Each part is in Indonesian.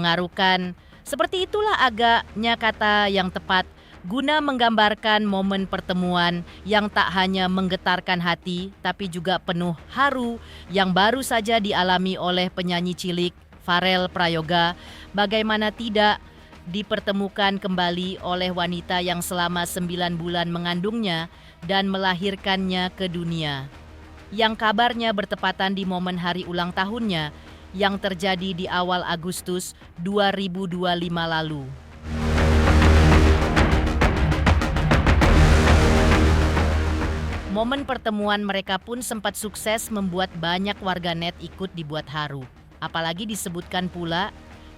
mengarukan. Seperti itulah agaknya kata yang tepat guna menggambarkan momen pertemuan yang tak hanya menggetarkan hati tapi juga penuh haru yang baru saja dialami oleh penyanyi cilik Pharrell Prayoga. Bagaimana tidak dipertemukan kembali oleh wanita yang selama 9 bulan mengandungnya dan melahirkannya ke dunia, yang kabarnya bertepatan di momen hari ulang tahunnya yang terjadi di awal Agustus 2025 lalu. Momen pertemuan mereka pun sempat sukses membuat banyak warganet ikut dibuat haru. Apalagi disebutkan pula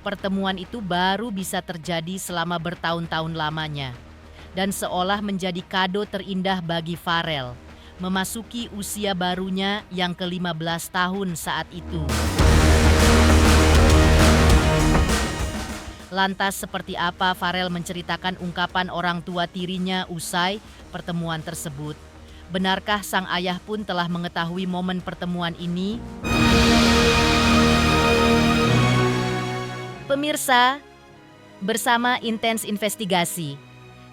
pertemuan itu baru bisa terjadi selama bertahun-tahun lamanya. Dan seolah menjadi kado terindah bagi Pharrell, memasuki usia barunya yang ke-15 tahun saat itu. Lantas seperti apa Pharrell menceritakan ungkapan orang tua tirinya usai pertemuan tersebut? Benarkah sang ayah pun telah mengetahui momen pertemuan ini? Pemirsa, bersama Intens Investigasi,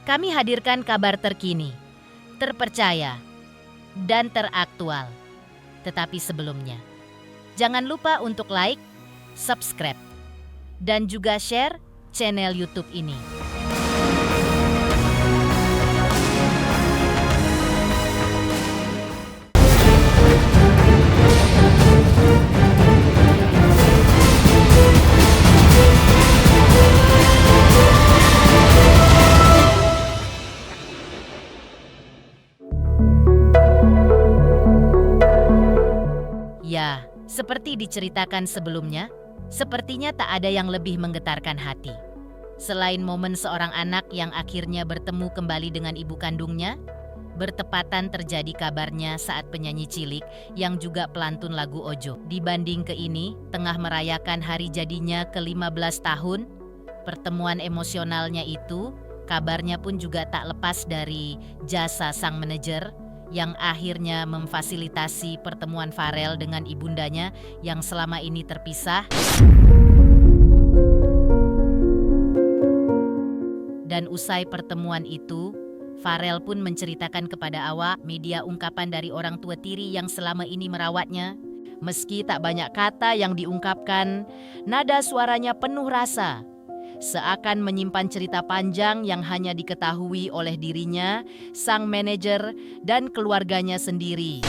kami hadirkan kabar terkini, terpercaya, dan teraktual. Tetapi sebelumnya, jangan lupa untuk like, subscribe, dan juga share channel YouTube ini. Ya, seperti diceritakan sebelumnya, sepertinya tak ada yang lebih menggetarkan hati. Selain momen seorang anak yang akhirnya bertemu kembali dengan ibu kandungnya, bertepatan terjadi kabarnya saat penyanyi cilik yang juga pelantun lagu Ojo dibanding ke ini tengah merayakan hari jadinya ke-15 tahun. Pertemuan emosionalnya itu kabarnya pun juga tak lepas dari jasa sang manajer yang akhirnya memfasilitasi pertemuan Pharrell dengan ibundanya yang selama ini terpisah. Dan usai pertemuan itu, Pharrell pun menceritakan kepada awak media ungkapan dari orang tua tiri yang selama ini merawatnya. Meski tak banyak kata yang diungkapkan, nada suaranya penuh rasa. Seakan menyimpan cerita panjang yang hanya diketahui oleh dirinya, sang manajer, dan keluarganya sendiri.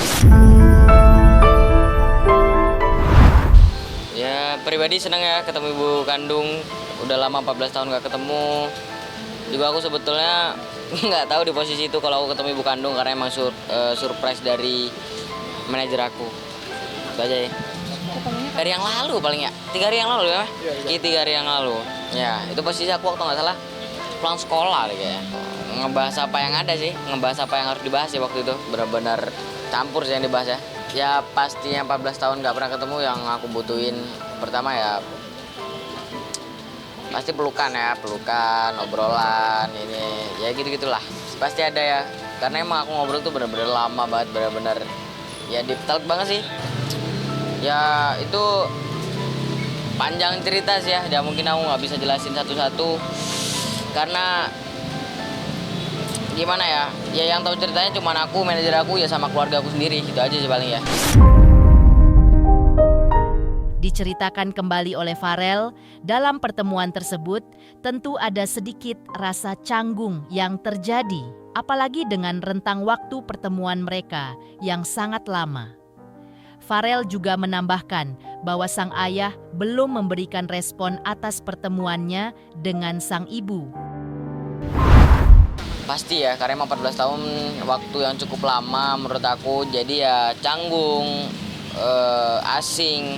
Ya, pribadi senang ya ketemu ibu kandung. Udah lama 14 tahun gak ketemu. Juga aku sebetulnya nggak tahu di posisi itu kalau aku ketemu ibu kandung karena emang surprise dari manajer aku. Itu aja ya. Dari yang lalu paling ya, 3 hari yang lalu ya? Iya, 3 hari yang lalu. Ya, itu posisi aku waktu nggak salah pulang sekolah kayaknya. Ngebahas apa yang ada sih, ngebahas apa yang harus dibahas ya waktu itu. Benar-benar campur sih yang dibahas ya. Ya pastinya 14 tahun nggak pernah ketemu yang aku butuhin. Pertama ya pasti pelukan ya, pelukan, obrolan, ini ya gitu-gitulah. Pasti ada ya, karena emang aku ngobrol tuh benar-benar lama banget, benar-benar ya deep talk banget sih. Ya itu panjang cerita sih ya mungkin aku nggak bisa jelasin satu-satu karena gimana ya yang tahu ceritanya cuma aku, manajer aku ya sama keluarga aku sendiri, gitu aja sih paling ya. Diceritakan kembali oleh Pharrell, dalam pertemuan tersebut tentu ada sedikit rasa canggung yang terjadi, apalagi dengan rentang waktu pertemuan mereka yang sangat lama. Pharrell juga menambahkan bahwa sang ayah belum memberikan respon atas pertemuannya dengan sang ibu. Pasti ya, karena emang 14 tahun waktu yang cukup lama menurut aku, jadi ya canggung, asing.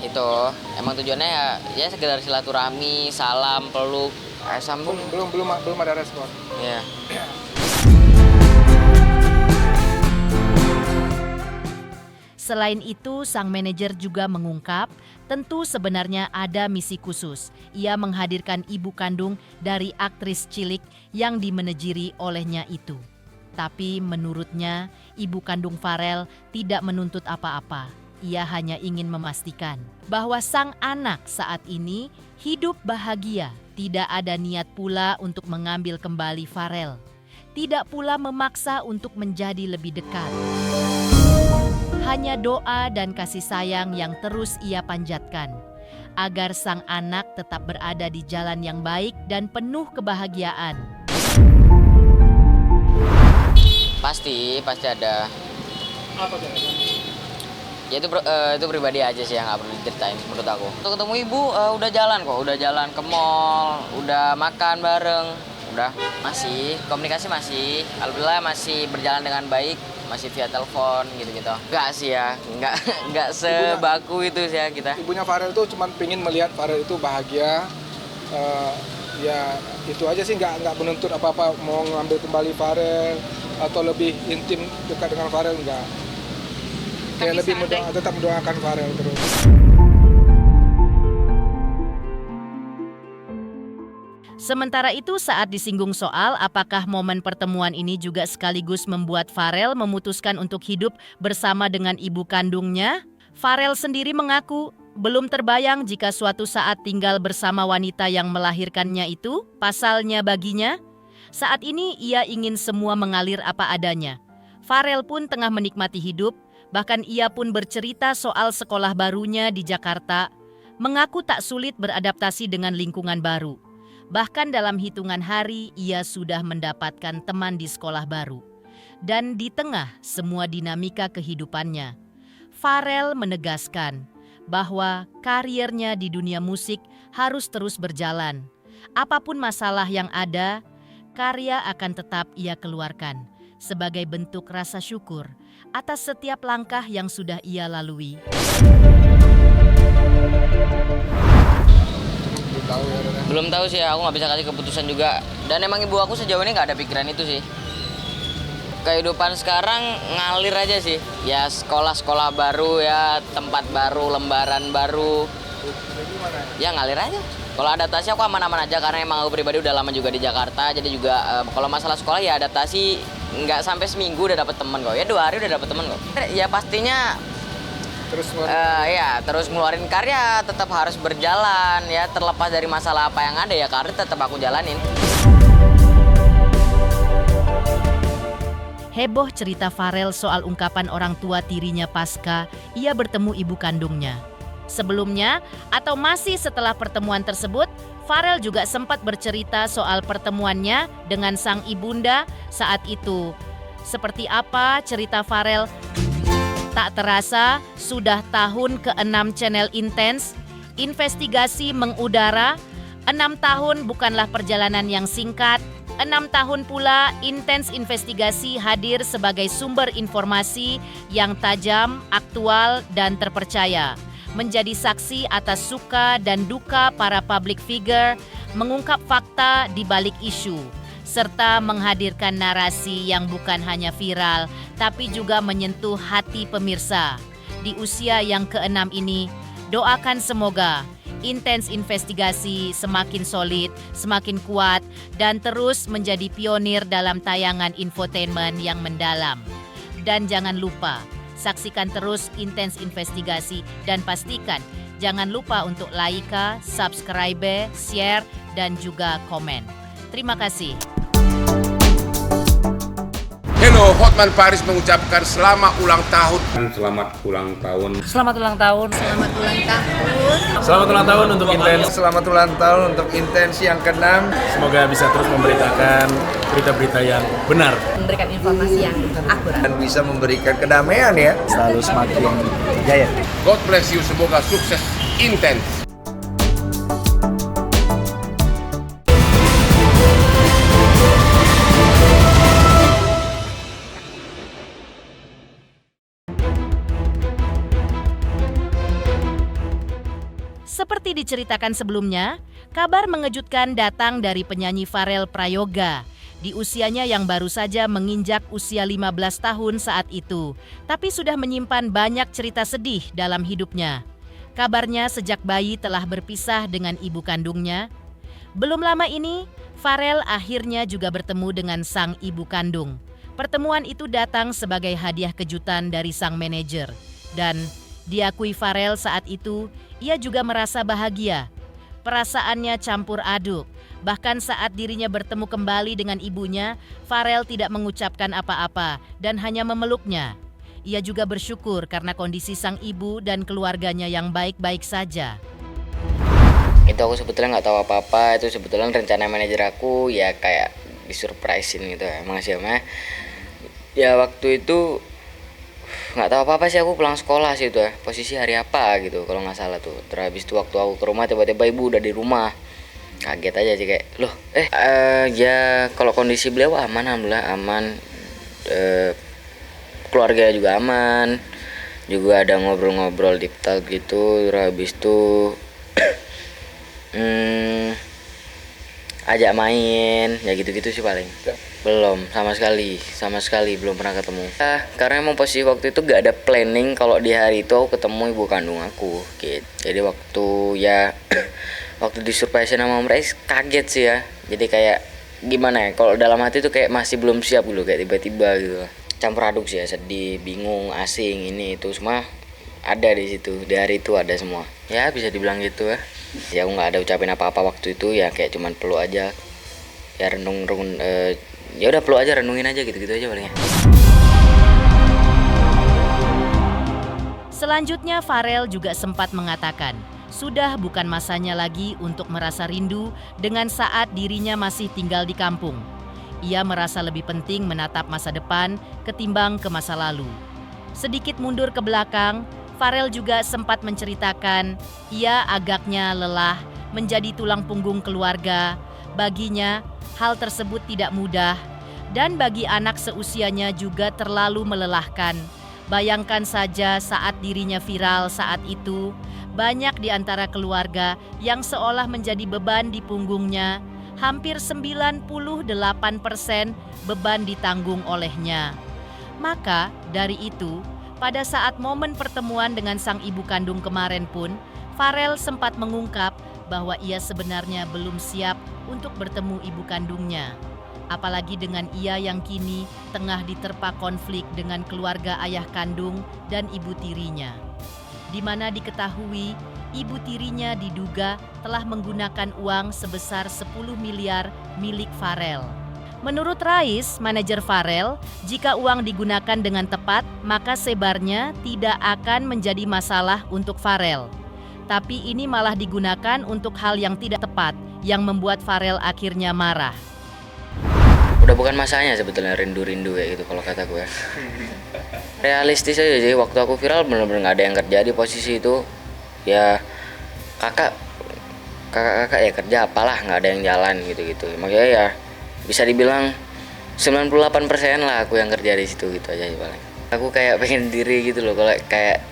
Itu emang tujuannya ya sekedar silaturahmi, salam, peluk, sambung. Belum ada respon. Ya. Selain itu, sang manajer juga mengungkap, tentu sebenarnya ada misi khusus. Ia menghadirkan ibu kandung dari aktris cilik yang dimanajeri olehnya itu. Tapi menurutnya, ibu kandung Pharrell tidak menuntut apa-apa. ia hanya ingin memastikan bahwa sang anak saat ini hidup bahagia. Tidak ada niat pula untuk mengambil kembali Farel. Tidak pula memaksa untuk menjadi lebih dekat. Hanya doa dan kasih sayang yang terus ia panjatkan, agar sang anak tetap berada di jalan yang baik dan penuh kebahagiaan. Pasti ada. Apa kira-kira? Ya itu pribadi aja sih yang nggak perlu diceritain menurut aku. Untuk ketemu ibu udah jalan kok, udah jalan ke mall, udah makan bareng, udah masih komunikasi masih, alhamdulillah masih berjalan dengan baik, masih via telepon gitu-gitu. Enggak sih ya, enggak sebaku itu sih ya kita. Ibunya Farel itu cuma pengen melihat Farel itu bahagia. Ya itu aja sih, nggak menuntut apa-apa mau ngambil kembali Farel atau lebih intim dekat dengan Farel, enggak. Kayak lebih tetap mendoakan Farel terus. Sementara itu saat disinggung soal apakah momen pertemuan ini juga sekaligus membuat Farel memutuskan untuk hidup bersama dengan ibu kandungnya, Farel sendiri mengaku belum terbayang jika suatu saat tinggal bersama wanita yang melahirkannya itu, pasalnya baginya, saat ini ia ingin semua mengalir apa adanya. Farel pun tengah menikmati hidup. Bahkan ia pun bercerita soal sekolah barunya di Jakarta, mengaku tak sulit beradaptasi dengan lingkungan baru. Bahkan dalam hitungan hari ia sudah mendapatkan teman di sekolah baru. Dan di tengah semua dinamika kehidupannya, Farel menegaskan bahwa karirnya di dunia musik harus terus berjalan. Apapun masalah yang ada, karya akan tetap ia keluarkan sebagai bentuk rasa syukur atas setiap langkah yang sudah ia lalui. Belum tahu sih, aku nggak bisa kasih keputusan juga. Dan emang ibu aku sejauh ini nggak ada pikiran itu sih. Kehidupan sekarang ngalir aja sih. Ya sekolah baru ya, tempat baru, lembaran baru. Ya ngalir aja. Kalau adaptasi aku aman-aman aja karena emang aku pribadi udah lama juga di Jakarta. Jadi juga kalau masalah sekolah ya adaptasi nggak sampai seminggu udah dapet temen kok. Ya 2 hari udah dapet temen kok. Ya pastinya terus ngeluarin karya tetap harus berjalan ya, terlepas dari masalah apa yang ada ya karir tetap aku jalanin. Heboh cerita Farel soal ungkapan orang tua tirinya pasca ia bertemu ibu kandungnya. Sebelumnya atau masih setelah pertemuan tersebut, Farel juga sempat bercerita soal pertemuannya dengan sang ibunda saat itu. Seperti apa cerita Farel? Tak terasa, sudah tahun ke-6 channel Intens, investigasi mengudara. 6 tahun bukanlah perjalanan yang singkat. 6 tahun pula Intens Investigasi hadir sebagai sumber informasi yang tajam, aktual, dan terpercaya. Menjadi saksi atas suka dan duka para public figure, mengungkap fakta di balik isu, serta menghadirkan narasi yang bukan hanya viral, tapi juga menyentuh hati pemirsa. Di usia yang ke-6 ini, doakan semoga Intens Investigasi semakin solid, semakin kuat, dan terus menjadi pionir dalam tayangan infotainment yang mendalam. Dan jangan lupa, saksikan terus Intens Investigasi dan pastikan jangan lupa untuk like, subscribe, share, dan juga komen. Terima kasih. Hello, Hotman Paris mengucapkan selamat ulang tahun. Selamat ulang tahun. Selamat ulang tahun. Selamat ulang tahun. Selamat ulang tahun untuk Intens. Selamat ulang tahun untuk Intens yang ke-6. Semoga bisa terus memberitakan berita-berita yang benar. Memberikan informasi yang akurat. Dan bisa memberikan kedamaian ya. Selalu semakin jaya. God bless you, semoga sukses Intens. Seperti diceritakan sebelumnya, kabar mengejutkan datang dari penyanyi Farel Prayoga. Di usianya yang baru saja menginjak usia 15 tahun saat itu, tapi sudah menyimpan banyak cerita sedih dalam hidupnya. Kabarnya sejak bayi telah berpisah dengan ibu kandungnya. Belum lama ini, Farel akhirnya juga bertemu dengan sang ibu kandung. Pertemuan itu datang sebagai hadiah kejutan dari sang manajer. Dan Diakui Farel saat itu, ia juga merasa bahagia. Perasaannya campur aduk. Bahkan saat dirinya bertemu kembali dengan ibunya, Farel tidak mengucapkan apa-apa dan hanya memeluknya. Ia juga bersyukur karena kondisi sang ibu dan keluarganya yang baik-baik saja. Itu aku sebetulnya nggak tahu apa-apa, itu sebetulnya rencana manajer aku ya kayak disurprisein gitu emang sih ya waktu itu nggak tahu apa-apa sih, aku pulang sekolah sih itu ya, posisi hari apa gitu kalau nggak salah tuh. Terus habis itu waktu aku ke rumah tiba-tiba ibu udah di rumah, kaget aja sih kayak loh ya kalau kondisi beliau aman, alhamdulillah aman, keluarga juga aman, juga ada ngobrol-ngobrol deep talk gitu. Terus habis itu ajak main ya gitu-gitu sih paling. Belum sama sekali belum pernah ketemu. Karena emang posisi waktu itu gak ada planning kalau di hari itu aku ketemu ibu kandung aku gitu. Jadi waktu ya waktu disurprisein sama mereka kaget sih ya. Jadi kayak gimana ya, kalau dalam hati tuh kayak masih belum siap gitu, kayak tiba-tiba gitu. Campur aduk sih ya, sedih, bingung, asing, ini itu semua ada di situ. Di hari itu ada semua. Ya bisa dibilang gitu ya. Ya aku nggak ada ucapin apa-apa waktu itu, ya kayak cuman peluk aja. Ya renung-renung, ya udah peluk aja, renungin aja gitu-gitu aja palingnya. Selanjutnya Farel juga sempat mengatakan, sudah bukan masanya lagi untuk merasa rindu dengan saat dirinya masih tinggal di kampung. Ia merasa lebih penting menatap masa depan ketimbang ke masa lalu. Sedikit mundur ke belakang, Farel juga sempat menceritakan ia agaknya lelah menjadi tulang punggung keluarga. Baginya, hal tersebut tidak mudah dan bagi anak seusianya juga terlalu melelahkan. Bayangkan saja saat dirinya viral saat itu, banyak di antara keluarga yang seolah menjadi beban di punggungnya. Hampir 98% beban ditanggung olehnya. Maka dari itu, pada saat momen pertemuan dengan sang ibu kandung kemarin pun, Farel sempat mengungkap bahwa ia sebenarnya belum siap untuk bertemu ibu kandungnya. Apalagi dengan ia yang kini tengah diterpa konflik dengan keluarga ayah kandung dan ibu tirinya. Di mana diketahui ibu tirinya diduga telah menggunakan uang sebesar 10 miliar milik Farel. Menurut Rais, manajer Farel, jika uang digunakan dengan tepat, maka sebarnya tidak akan menjadi masalah untuk Farel. Tapi ini malah digunakan untuk hal yang tidak tepat, yang membuat Farel akhirnya marah. Udah bukan masanya sebetulnya rindu-rindu kayak gitu kalau kata gue. Realistis aja sih, waktu aku viral bener-bener gak ada yang kerja di posisi itu. Ya kakak ya kerja apalah, nggak ada yang jalan gitu-gitu. Makanya ya bisa dibilang 98% lah aku yang kerja di situ gitu aja sih paling. Aku kayak pengen diri gitu loh, kalau kayak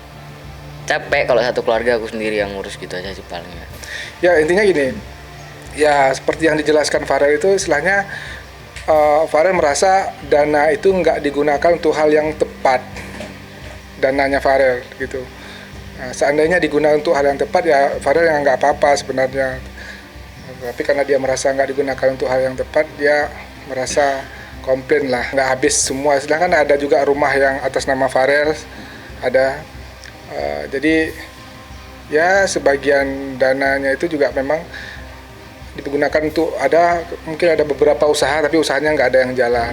capek kalau satu keluarga aku sendiri yang ngurus gitu aja sih paling ya. Ya intinya gini, ya seperti yang dijelaskan Farel itu istilahnya Farel merasa dana itu nggak digunakan untuk hal yang tepat, dananya Farel gitu. Nah, seandainya digunakan untuk hal yang tepat ya Farel yang nggak apa-apa sebenarnya. Tapi karena dia merasa nggak digunakan untuk hal yang tepat, dia merasa komplain lah, nggak habis semua. Sedangkan ada juga rumah yang atas nama Farel, ada. Jadi ya sebagian dananya itu juga memang digunakan untuk mungkin ada beberapa usaha, tapi usahanya nggak ada yang jalan.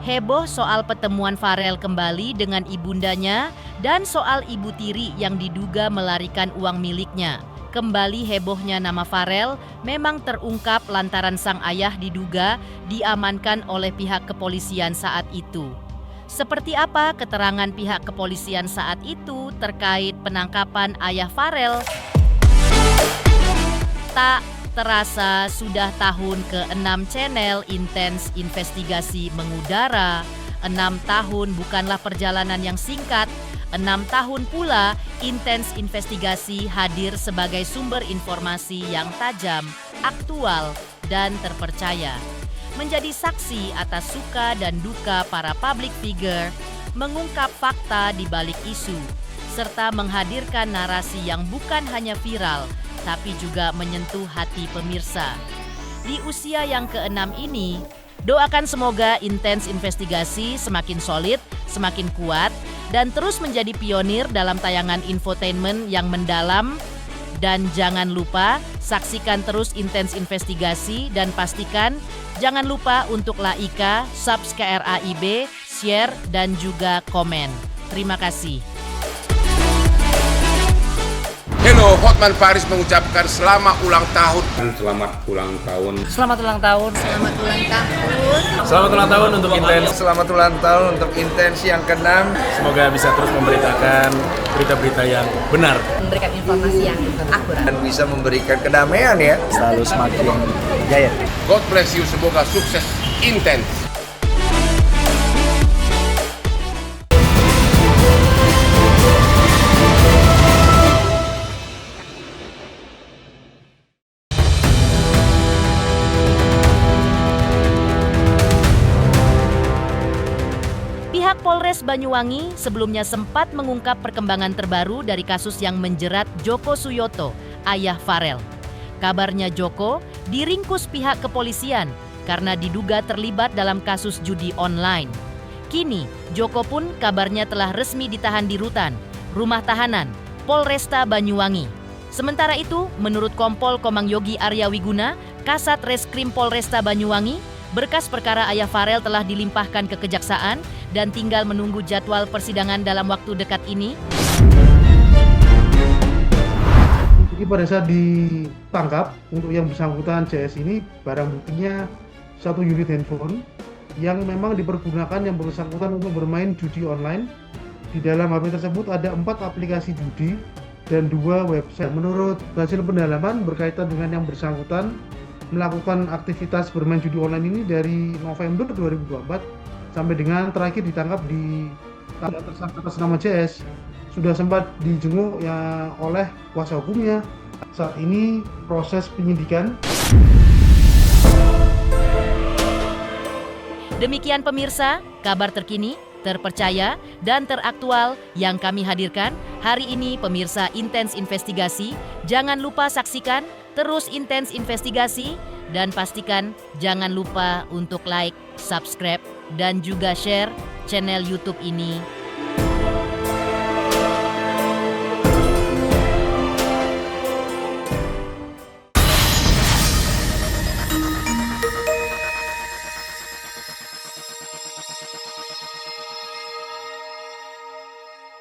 Heboh soal pertemuan Farel kembali dengan ibundanya dan soal ibu tiri yang diduga melarikan uang miliknya. Kembali hebohnya nama Farel memang terungkap lantaran sang ayah diduga diamankan oleh pihak kepolisian saat itu. Seperti apa keterangan pihak kepolisian saat itu terkait penangkapan ayah Farel? Tak terasa sudah tahun ke-6 channel Intens Investigasi mengudara. 6 tahun bukanlah perjalanan yang singkat. 6 tahun pula Intens Investigasi hadir sebagai sumber informasi yang tajam, aktual, dan terpercaya. Menjadi saksi atas suka dan duka para public figure, mengungkap fakta di balik isu, serta menghadirkan narasi yang bukan hanya viral, tapi juga menyentuh hati pemirsa. Di usia yang ke-6 ini, Doakan semoga Intens Investigasi semakin solid, semakin kuat, dan terus menjadi pionir dalam tayangan infotainment yang mendalam. Dan jangan lupa saksikan terus Intens Investigasi dan pastikan jangan lupa untuk like, subscribe KRAIB, share, dan juga komen. Terima kasih. Hello, Hotman Paris mengucapkan selamat ulang tahun. Selamat ulang tahun. Selamat ulang tahun. Selamat ulang tahun. Selamat ulang tahun untuk Intens. Selamat ulang tahun untuk Intens yang ke-6. Semoga bisa terus memberitakan berita-berita yang benar. Memberikan informasi yang akurat. Dan bisa memberikan kedamaian ya. Selalu semakin jaya. God bless you, semoga sukses Intens. Pihak Polres Banyuwangi sebelumnya sempat mengungkap perkembangan terbaru dari kasus yang menjerat Joko Suyoto, ayah Farel. Kabarnya Joko diringkus pihak kepolisian karena diduga terlibat dalam kasus judi online. Kini, Joko pun kabarnya telah resmi ditahan di rutan, rumah tahanan, Polresta Banyuwangi. Sementara itu, menurut Kompol Komang Yogi Arya Wiguna, Kasat Reskrim Polresta Banyuwangi, berkas perkara ayah Farel telah dilimpahkan ke kejaksaan dan tinggal menunggu jadwal persidangan dalam waktu dekat ini. Jadi pada saat ditangkap untuk yang bersangkutan CS ini, barang buktinya 1 unit handphone yang memang dipergunakan yang bersangkutan untuk bermain judi online. Di dalam HP tersebut ada 4 aplikasi judi dan 2 website. Menurut hasil pendalaman berkaitan dengan yang bersangkutan melakukan aktivitas bermain judi online ini dari November 2024 sampai dengan terakhir ditangkap di tersangka atas nama CS, sudah sempat dijenguk ya oleh kuasa hukumnya. Saat ini proses penyidikan. Demikian pemirsa, kabar terkini, terpercaya, dan teraktual yang kami hadirkan hari ini pemirsa Intens Investigasi. Jangan lupa saksikan terus Intens Investigasi dan pastikan jangan lupa untuk like, subscribe, dan juga share channel YouTube ini